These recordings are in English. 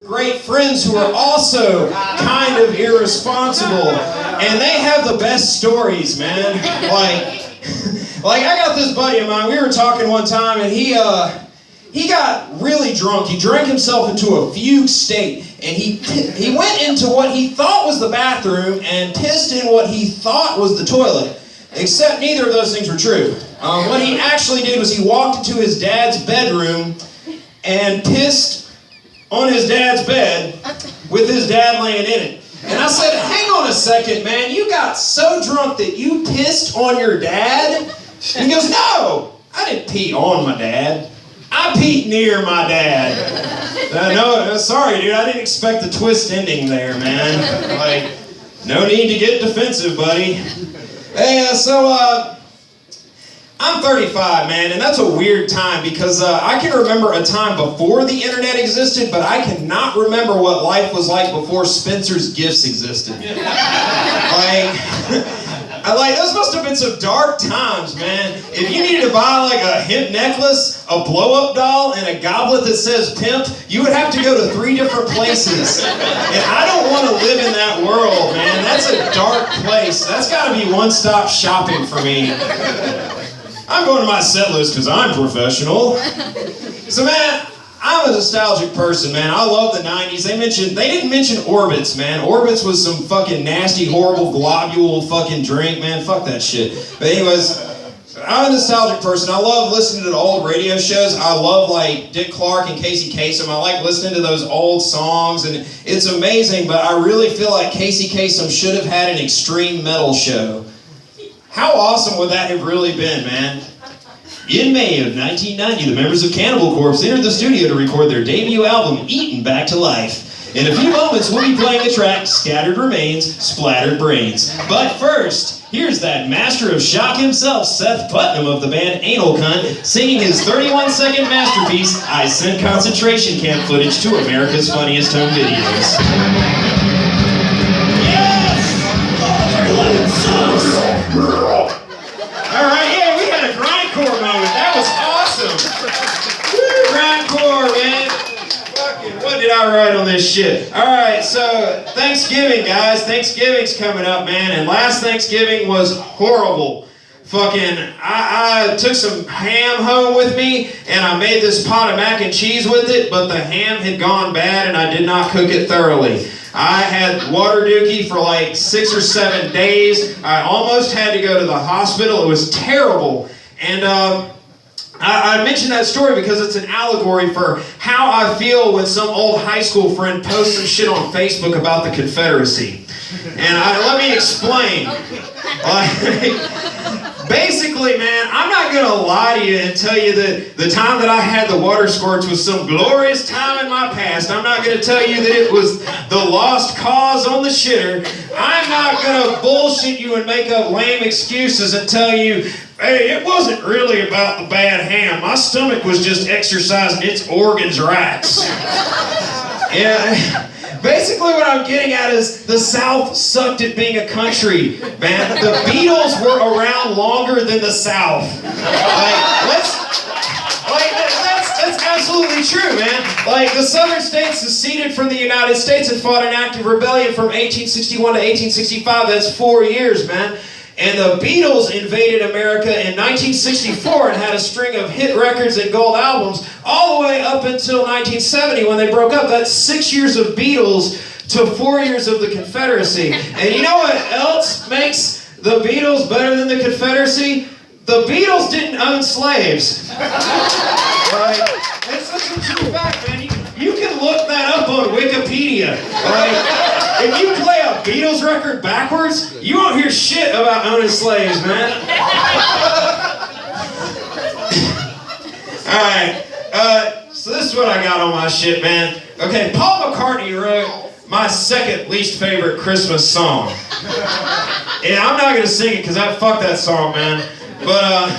Great friends who are also kind of irresponsible, and they have the best stories, man. Like I got this buddy of mine. We were talking one time, and he got really drunk. He drank himself into a fugue state, and he went into what he thought was the bathroom and pissed in what he thought was the toilet. Except neither of those things were true. What he actually did was he walked into his dad's bedroom and pissed on his dad's bed with his dad laying in it. And I said, hang on a second, man, you got so drunk that you pissed on your dad? And he goes, no, I didn't pee on my dad. I peed near my dad. No, sorry, dude, I didn't expect the twist ending there, man. Like, no need to get defensive, buddy. Hey, I'm 35, man, and that's a weird time because I can remember a time before the internet existed, but I cannot remember what life was like before Spencer's Gifts existed. Those must have been some dark times, man. If you needed to buy like a hemp necklace, a blow-up doll, and a goblet that says pimp, you would have to go to 3 different places. And I don't want to live in that world, man. That's a dark place. That's got to be one-stop shopping for me. I'm going to my set list because I'm professional. So, man, I'm a nostalgic person, man. I love the 90s. They didn't mention Orbitz, man. Orbitz was some fucking nasty, horrible, globule fucking drink, man. Fuck that shit. But anyways, I'm a nostalgic person. I love listening to the old radio shows. I love, like, Dick Clark and Casey Kasem. I like listening to those old songs, and it's amazing, but I really feel like Casey Kasem should have had an extreme metal show. How awesome would that have really been, man? In May of 1990, the members of Cannibal Corpse entered the studio to record their debut album, Eaten Back to Life. In a few moments, we'll be playing the track, Scattered Remains, Splattered Brains. But first, here's that master of shock himself, Seth Putnam of the band Anal Cunt, singing his 31-second masterpiece, I Sent Concentration Camp Footage to America's Funniest Home Videos. Alright, yeah, we had a grindcore moment. That was awesome. Woo, grindcore, man. Fucking, what did I write on this shit? Alright, so Thanksgiving, guys. Thanksgiving's coming up, man. And last Thanksgiving was horrible. Fucking, I took some ham home with me, and I made this pot of mac and cheese with it, but the ham had gone bad, and I did not cook it thoroughly. I had water dookie for like 6 or 7 days. I almost had to go to the hospital. It was terrible. And I mention that story because it's an allegory for how I feel when some old high school friend posts some shit on Facebook about the Confederacy. And let me explain. Basically, man, I'm not going to lie to you and tell you that the time that I had the water squirts was some glorious time in my past. I'm not going to tell you that it was the lost cause on the shitter. I'm not going to bullshit you and make up lame excuses and tell you, hey, it wasn't really about the bad ham. My stomach was just exercising its organs' rights. Yeah. Basically what I'm getting at is the South sucked at being a country, man. The Beatles were around longer than the South. That's absolutely true, man. Like, the Southern states seceded from the United States and fought an active rebellion from 1861 to 1865. That's 4 years, man. And the Beatles invaded America in 1964 and had a string of hit records and gold albums all the way up until 1970 when they broke up. That's 6 years of Beatles to 4 years of the Confederacy. And you know what else makes the Beatles better than the Confederacy? The Beatles didn't own slaves. Right? That's such a true fact, man. You can look that up on Wikipedia. Right? If you play a Beatles record backwards, you won't hear shit about owning slaves, man. Alright, so this is what I got on my shit, man. Okay, Paul McCartney wrote my second least favorite Christmas song. And I'm not going to sing it because fuck that song, man. But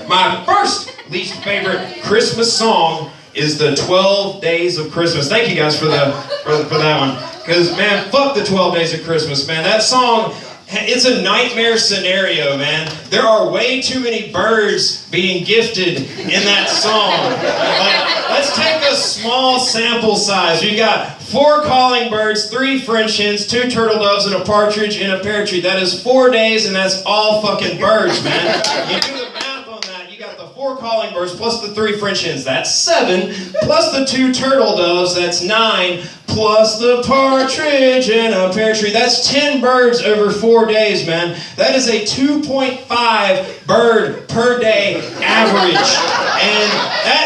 my first least favorite Christmas song is the 12 Days of Christmas. Thank you guys for that one. Because, man, fuck the 12 Days of Christmas, man. That song It's a nightmare scenario, man. There are way too many birds being gifted in that song. Like, let's take a small sample size. We've got 4 calling birds, 3 French hens, 2 turtle doves, and a partridge in a pear tree. That is 4 days, and that's all fucking birds, man. You do the math on that. You got the 4 calling birds plus the 3 French hens. That's 7. Plus the 2 turtle doves. That's 9. Plus the partridge in a pear tree. That's 10 birds over 4 days, man. That is a 2.5 bird per day average. And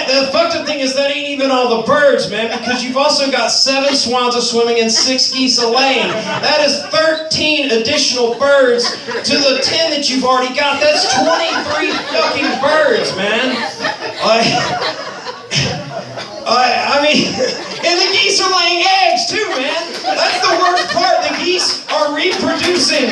the fucked up thing is that ain't even all the birds, man, because you've also got 7 swans a-swimming and 6 geese a-laying. That is 13 additional birds to the 10 that you've already got. That's 23 fucking birds, man. I mean, and the geese are laying eggs too, man. That's the worst part. The geese are reproducing.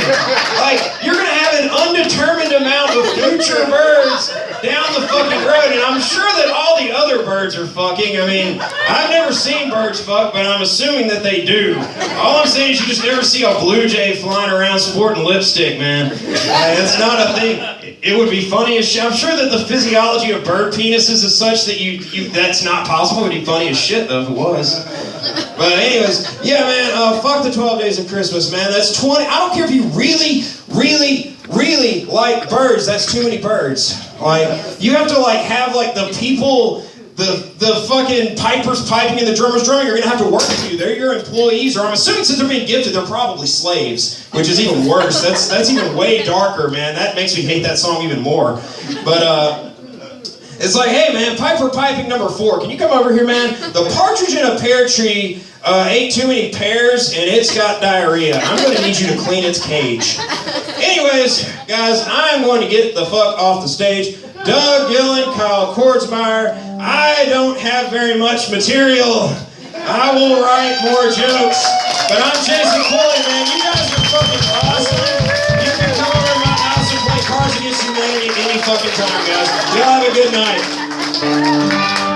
Like, you're gonna have an undetermined amount of future birds down the fucking road, and I'm sure that all the other birds are fucking. I mean, I've never seen birds fuck, but I'm assuming that they do. All I'm saying is you just never see a blue jay flying around sporting lipstick, man. It's not a thing. It would be funny as shit. I'm sure that the physiology of bird penises is such that that's not possible. It would be funny as shit, though, if it was. But anyways, yeah, man, fuck the 12 days of Christmas, man. That's 20. I don't care if you really, really, really like birds. That's too many birds. Like, you have to, like, have, like, the people, the fucking pipers piping and the drummers drumming are going to have to work with you. They're your employees, or I'm assuming since they're being gifted, they're probably slaves, which is even worse. That's even way darker, man. That makes me hate that song even more. But, it's like, hey, man, piper piping number 4. Can you come over here, man? The partridge in a pear tree ate too many pears, and it's got diarrhea. I'm going to need you to clean its cage. Anyways, guys, I'm going to get the fuck off the stage. Doug Gillen, Kyle Kordsmeyer, I don't have very much material. I will write more jokes. But I'm Jason Pulley, man. You guys are fucking awesome. You can come over to my house and play Cards Against Humanity any fucking time, guys. Y'all have a good night.